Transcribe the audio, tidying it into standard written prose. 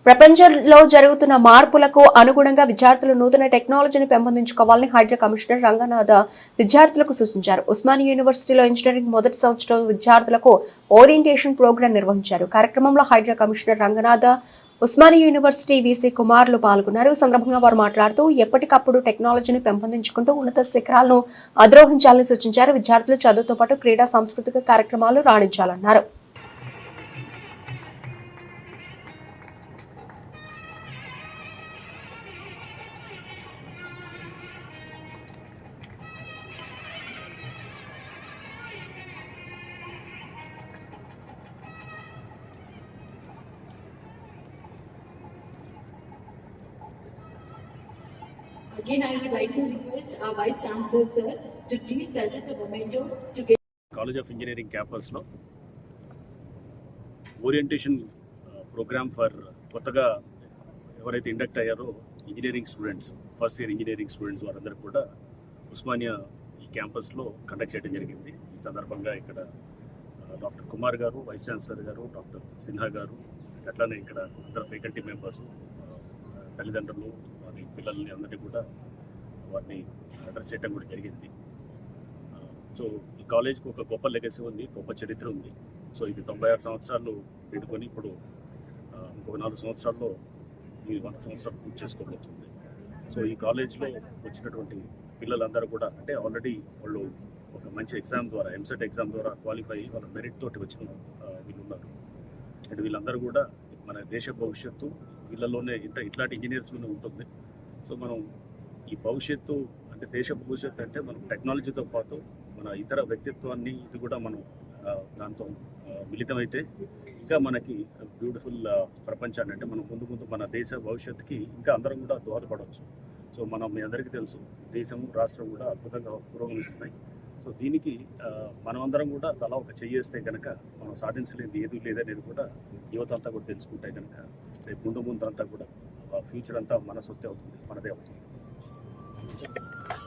ప్రపంచంలో జరుగుతున్న మార్పులకు అనుగుణంగా విద్యార్థులు నూతన టెక్నాలజీని పెంపొందించుకోవాలని హైడ్రా కమిషనర్ రంగనాథ విద్యార్థులకు సూచించారు. ఉస్మానియా యూనివర్సిటీలో ఇంజనీరింగ్ మొదటి సంవత్సరం విద్యార్థులకు ఓరియంటేషన్ ప్రోగ్రాం నిర్వహించారు. కార్యక్రమంలో Hydraa commissioner Ranganath, Osmania university VC కుమార్లు పాల్గొన్నారు. ఈ సందర్భంగా వారు మాట్లాడుతూ ఎప్పటికప్పుడు టెక్నాలజీని పెంపొందించుకుంటూ ఉన్నత శిఖరాలను అధిరోహించాలని సూచించారు. విద్యార్థులు చదువుతో పాటు క్రీడా సాంస్కృతిక కార్యక్రమాలు రాణించాలన్నారు. Again, I would like to request our Vice Chancellor, sir, to please present a memento to get College of Engineering campus లో ఓరియంటేషన్ ప్రోగ్రామ్ ఫర్ కొత్తగా ఎవరైతే ఇండక్ట్ అయ్యారో engineering students, first year engineering students వారందరూ కూడా ఉస్మానియా ఈ క్యాంపస్లో conduct చేయడం జరిగింది. ఈ సందర్భంగా ఇక్కడ డాక్టర్ కుమార్ గారు, వైస్ ఛాన్సలర్ గారు, డాక్టర్ సిన్హా గారు, అట్లానే ఇక్కడ అందరు ఫ్యాకల్టీ మెంబర్స్, తల్లిదండ్రులు, వారి పిల్లల్ని అందరినీ కూడా వారిని అడ్రస్ చేయడం కూడా జరిగింది. సో ఈ కాలేజ్కి ఒక గొప్ప లెగసీ ఉంది, గొప్ప చరిత్ర ఉంది. సో ఇది 96 సంవత్సరాలు పెట్టుకొని ఇప్పుడు ఇంకొక 4 సంవత్సరాల్లో ఈ 100 సంవత్సరాలు పూర్తి చేసుకోబోతుంది. సో ఈ కాలేజ్లో వచ్చినటువంటి పిల్లలందరూ కూడా అంటే ఆల్రెడీ వాళ్ళు ఒక మంచి ఎగ్జామ్ ద్వారా, ఎంసెట్ ఎగ్జామ్ ద్వారా క్వాలిఫై అయ్యి వాళ్ళ మెరిట్ తోటి వచ్చిన వీళ్ళు ఉన్నారు. అండ్ వీళ్ళందరూ కూడా మన దేశ భవిష్యత్తు వీళ్ళలోనే ఇట్లాంటి ఇంజనీర్స్లోనే ఉంటుంది. సో మనం ఈ భవిష్యత్తు అంటే దేశ భవిష్యత్తు అంటే మనం టెక్నాలజీతో పాటు మన ఇతర వ్యక్తిత్వాన్ని ఇది కూడా మనం దాంతో మిళితమైతే ఇంకా మనకి బ్యూటిఫుల్ ప్రపంచాన్ని అంటే మనం ముందు మన దేశ భవిష్యత్తుకి ఇంకా అందరం కూడా దోహదపడవచ్చు. సో మనం మీ అందరికీ తెలుసు దేశము, రాష్ట్రం కూడా అద్భుతంగా పురోగమిస్తున్నాయి. సో దీనికి మనమందరం కూడా తలా ఒక చెయ్యేస్తే కనుక మనం సాధించలేనిది ఏది లేదనేది కూడా యువత అంతా కూడా తెలుసుకుంటే కనుక రేపు ముందు అంతా కూడా ఫ్యూచర్ అంతా మన సొత్తే అవుతుంది, మనదే అవుతుంది.